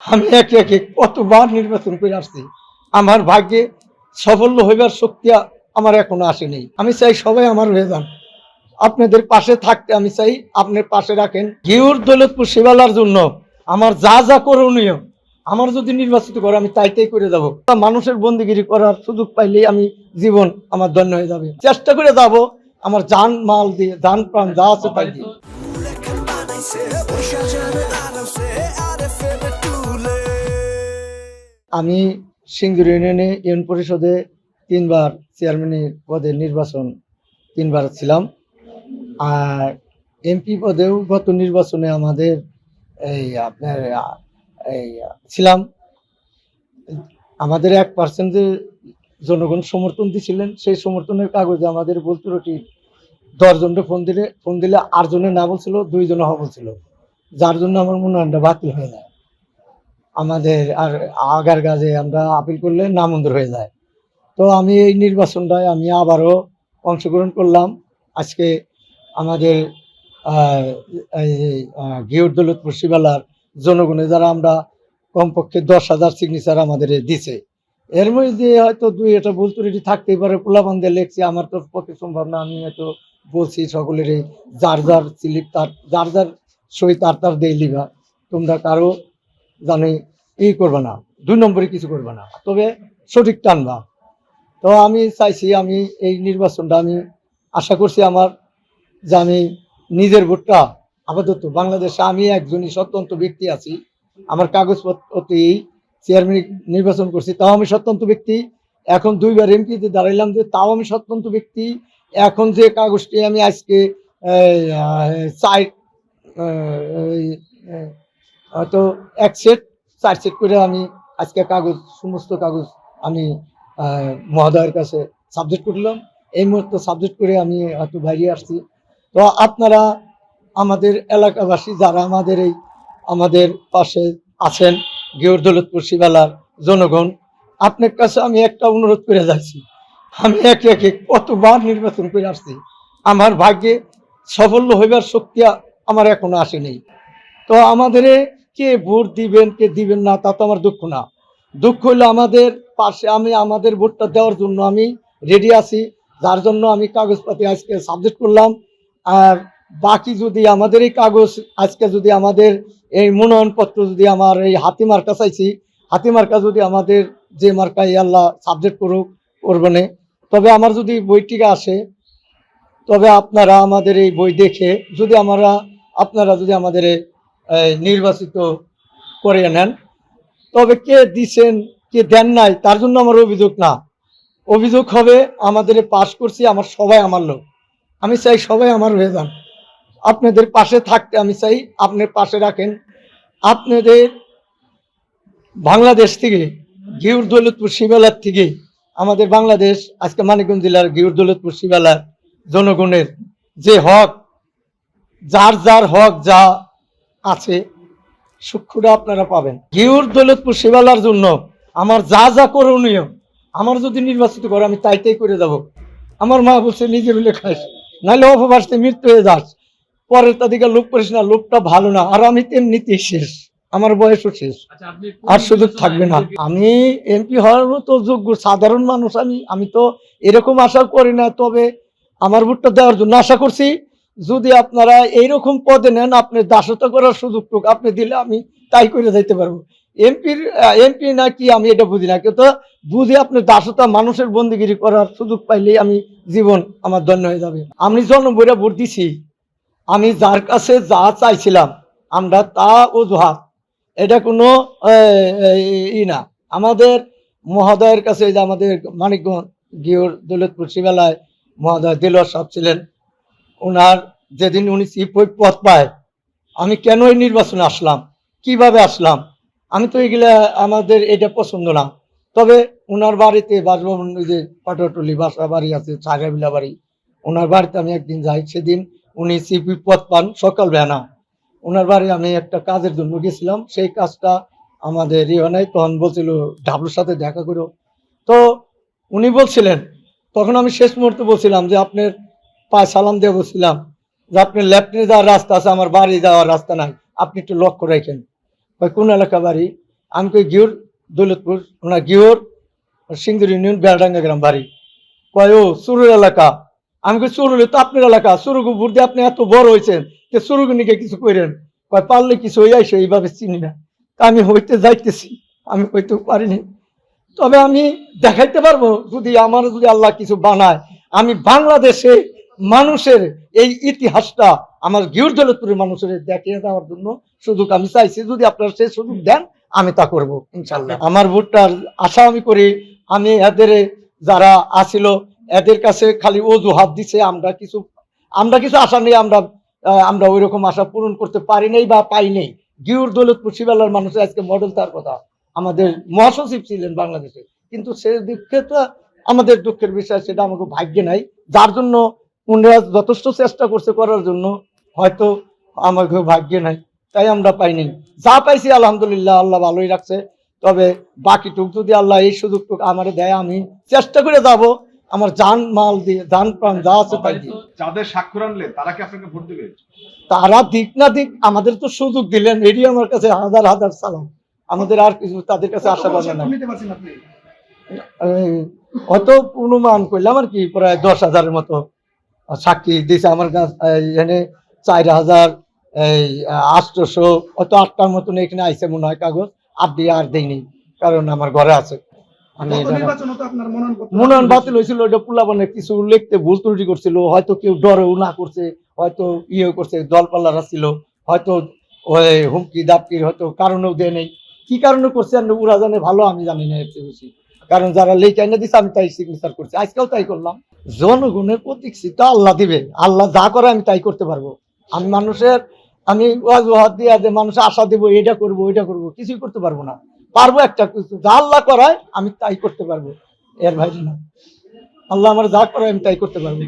আমি একে একে কতবার নির্বাচন করে আসছি, আমার ভাগ্যে সাফল্য হইবার শক্তি আমার এখনো আসেনি। আমি চাই সবাই আমার হয়ে যান, আপনাদের পাশে থাকতে আমি চাই, আপনার পাশে রাখেন। ঘিউর দৌলতপুর শিবালার জন্য আমার যা যা করণীয়, আমার যদি নির্বাচিত করে আমি তাই তাই করে যাব। মানুষের বন্দিগিরি করার সুযোগ পাইলেই আমি জীবন আমার ধন্য হয়ে যাবে। চেষ্টা করে যাব আমার জান মাল দিয়ে, জান প্রাণ যা আছে তাই দিয়ে। আমি সিংদুর ইউনিয়নে ইউনিয়ন পরিষদে 3বার চেয়ারম্যানের পদে নির্বাচন 3বার ছিলাম। আর এমপি পদেও গত নির্বাচনে আমাদের এই আপনার এই ছিলাম। আমাদের 1% যে জনগণ সমর্থন দিয়েছিলেন, সেই সমর্থনের কাগজে আমাদের বলতে 10 জনকে ফোন দিলে 8 জনে না বলছিল, 2 জনে হ্যাঁ বলছিল, যার জন্য আমার মনোনয়নটা বাতিল হয়ে যায়। আমাদের আর আগার কাজে আমরা আপিল করলে নামঞ্জুর হয়ে যায়। তো আমি এই নির্বাচনটায় আমি আবারও অংশগ্রহণ করলাম। আজকে আমাদের ঘিওর দৌলতপুর শিবালার জনগণে যারা আমরা কমপক্ষে 10,000 সিগনেচার আমাদের দিছে, এর মধ্যে হয়তো 2-একটা ভুল ত্রুটি থাকতেই পারে। পোলাপান দিয়ে লেখছি, আমার তো পক্ষে সম্ভব না। আমি হয়তো বলছি সকলেরই যার যার স্লিপ তার যার যার সই তার দিয়ে লিবা, তোমরা কারো জানি করবে না, 2 নম্বরে কিছু করবে না, তবে সঠিক টানবা। তো আমি চাইছি, আমি এই নির্বাচনটা আমি আশা করছি আমার যে আমি নিজের ভোটটা আপাতত বাংলাদেশে আমি একজনই স্বতন্ত্র ব্যক্তি আছি, আমার কাগজপত্রতেই চেয়ারম্যান নির্বাচন করছি, তাও আমি স্বতন্ত্র ব্যক্তি। এখন 2বার এমপিতে দাঁড়াইলাম, যে তাও আমি স্বতন্ত্র ব্যক্তি। এখন যে কাগজটি আমি আজকে হয়তো 1 সেট 4 সেট করে আমি আজকে কাগজ, সমস্ত কাগজ আমি মহোদয়ের কাছে সাবজেক্ট করলাম। এই মুহূর্তে সাবজেক্ট করে আমি হয়তো বাইরে আসছি। তো আপনারা আমাদের এলাকাবাসী যারা আমাদের পাশে আছেন, ঘিওর দৌলতপুর শিবালার জনগণ, আপনার কাছে আমি একটা অনুরোধ করে যাচ্ছি। আমি একে একে কতবার নির্বাচন করে আসছি, আমার ভাগ্যে সাফল্য হইবার শক্তি আমার এখনো আসেনি। তো আমাদের কে ভোট দিবেন কে দিবেন না তা তো আমার দুঃখ না। দুঃখ হইলো আমাদের পাশে, আমি আমাদের ভোটটা দেওয়ার জন্য আমি রেডি আছি, যার জন্য আমি কাগজপাতি আজকে সাবজেক্ট করলাম। আর বাকি যদি আমাদের এই কাগজ আজকে যদি আমাদের এই মনোনয়নপত্র যদি আমার এই হাতি মার্কা চাইছি, হাতি মার্কা যদি আমাদের যে মার্কায় আল্লাহ সাবজেক্ট করবেন, তবে আমার যদি বইটিকে আসে, তবে আপনারা আমাদের এই বই দেখে যদি আপনারা যদি আমাদের নির্বাচিত করে নেন, তবে কে দিছেন কে দেন নাই তার জন্য আমার অভিযোগ না। অভিযোগ হবে আমাদের পাশ করছি, আমার সবাই আমার লোক। আমি চাই সবাই আমার হয়ে যান, আপনাদের পাশে থাকতে আমি চাই, আপনার পাশে রাখেন। আপনাদের বাংলাদেশ থেকে, ঘিওর দৌলতপুর শিবালার থেকে, আমাদের বাংলাদেশ আজকে মানিকগঞ্জ জেলার ঘিওর দৌলতপুর শিবালার জনগণের যে হক, যার যার হক যা আছে, সূক্ষ্মটা আপনারা পাবেন। ঘিওর দৌলতপুর শিবালার জন্য আমার যা যা করণীয়, আমার যদি নির্বাচিত করে আমি তাই তাই করে যাব। আমার মা বলছে নিজের হলে খাস, নাহলে অপবাসতে মৃত্যু হয়ে যাস, পরের তাদিকে লোক করিস না, লোকটা ভালো না। আর আমি তেমনিতেই শেষ, আমার বয়সও শেষ, আর সুযোগ থাকবে না। আমি এমপি হওয়ার মতো যোগ্য সাধারণ মানুষ, আমি তো এরকম আশা করি না, তবে আমার ভোটটা দেওয়ার জন্য আশা করছি। যদি আপনারা এইরকম পদে নেন, আপনি দাসতা করার সুযোগটুকু আপনি দিলে আমি তাই করে যাইতে পারবো। এমপি না কি আমি এটা বুঝি না, কিন্তু বুঝি আপনি দাসতা, মানুষের বন্দিগিরি করার সুযোগ পাইলেই আমি জীবন আমার ধন্য হয়ে যাবে। আমি জনবইরা ভোট দিছি, আমি যার কাছে যা চাইছিলাম আমরা তা অজুহাত, এটা কোনো না। আমাদের মহোদয়ের কাছে, যে আমাদের মানিকগঞ্জ ঘিওর দৌলতপুর শিবালায় মহোদয় দেলোয়ার সাহেব ছিলেন, ওনার যেদিন উনি চিফ হুইপ পদ পায়, আমি কেন এই নির্বাচনে আসলাম, কিভাবে আসলাম, আমি তো এগুলা আমাদের এটা পছন্দ না। তবে ওনার বাড়িতে বাসভবন, যে পাটোয়াটুলি বাসা বাড়ি আছে, ছাগরাবিলা বাড়ি, ওনার বাড়িতে আমি একদিন যাই। সেদিন উনি চিফ হুইপ পদ পান সকালবেলা, ওনার বাড়ি আমি একটা কাজের জন্য গেছিলাম। সেই কাজটা আমাদের নাই, তখন বলছিল ডাবলুর সাথে দেখা করো। তো উনি বলছিলেন, তখন আমি শেষ মুহূর্তে বলছিলাম যে আপনার পায়ে সালাম দিয়ে বলছিলাম যে আপনার লেফটে যাওয়ার রাস্তা আছে, আমার বাড়ি যাওয়ার রাস্তা নাই, আপনি একটু লক্ষ্য রাখেন। কোন এলাকা বাড়ি? আমি কই গিওর দৌলতপুর, ওনার গিওর সিংদুর ইউনিয়ন বেড়াডাঙ্গা গ্রাম বাড়ি। কয় ও সুরুর এলাকা। আমি কই সুরুলে তো আপনার এলাকা, সুরুগু বুঝতে আপনি এত বড় হয়েছেন, যে সুরুগু নিকে কিছু কইরেন। কয় পারলে কিছু হয়ে আসে, এইভাবে চিনি না। তা আমি হইতে যাইতেছি, আমি হইতেও পারিনি। তবে আমি দেখাইতে পারবো, যদি আমার যদি আল্লাহ কিছু বানায়, আমি বাংলাদেশে মানুষের এই ইতিহাসটা আমার গিউর দৌলতপুরের মানুষের দেখিয়ে দেওয়ার জন্য সুযোগ আমি চাইছি। যদি আপনারা সেই সুযোগ দেন, আমি তা করবো ইনশাল্লাহ। আমার ভোটটার আশা আমি করি, আমি এদের যারা আসিল এদের কাছে খালি অজুহাত দিছে, আমরা কিছু আশা নেই, আমরা ওই রকম আশা পূরণ করতে পারি নাই বা পাই নাই। গিউর দৌলতপুর শিবালয়ের মানুষের আজকে মডেল তার কথা, আমাদের মহাসচিব ছিলেন বাংলাদেশে, কিন্তু সে দিকে তো আমাদের দুঃখের বিষয়, সেটা আমাকে ভাগ্যে নাই। যার জন্য উনারা যথেষ্ট চেষ্টা করছে করার জন্য, হয়তো আমাকে ভাগ্যে নাই, তাই আমরা পাইনি। যা পাইছি আলহামদুলিল্লাহ, আল্লাহ ভালোই রাখছে। তবে বাকিটুক যদি আল্লাহ এই সুযোগটুক আমারে দেয়, আমি চেষ্টা করে যাব আমার জান মাল দিয়ে, জান প্রাণ যা আছে তাই দিয়ে। যাদের স্বাক্ষর আনলেন তারা কি আপনাকে ভোট দেবে? তারা দিক না দিক, আমাদের তো সুযোগ দিলেন, এটি আমার কাছে হাজার হাজার সালাম। আমাদের আর কিছু তাদের কাছে আশা পাবে না। হয়তো অনুমান করলাম আর কি, প্রায় 10,000-এর মতো সাক্ষী দিয়েছে আমার কাছে। এখানে 4,000, এই 800, হয়তো 8টার মতন এখানে আইসে মনে হয় কাগজ। আর দেয়নি, কারণ আমার ঘরে আছে। আমি মনোনয়ন বাতিল হয়েছিল, ওইটা পোলাপানে কিছু লিখতে ভুল ত্রুটি করছিল, হয়তো কেউ ডরেও না করছে, হয়তো করছে, দলপাল্লারা ছিল, হয়তো ওই হুমকি দাপকির হয়তো কারণেও দেয় নেই। কি কারণে করছে ওরা জানে ভালো, আমি জানি না এর চেয়ে বেশি। কারণ যারা লেখা এনে দিচ্ছে আমি তাই সিগনেচার করছি, আজকেও তাই করলাম। জনগণের প্রতীক্ষিত আল্লাহ দিবে, আল্লাহ যা করে আমি তাই করতে পারবো। আমি মানুষের, আমি ওয়াজহাত দিয়া যে মানুষের আশা দেবো, এটা করবো ওইটা করবো, কিছুই করতে পারবো না। পারবো একটা কিছু, যা আল্লাহ করায় আমি তাই করতে পারবো, এর বাইরে না। আল্লাহ আমার যা করায় আমি তাই করতে পারবো।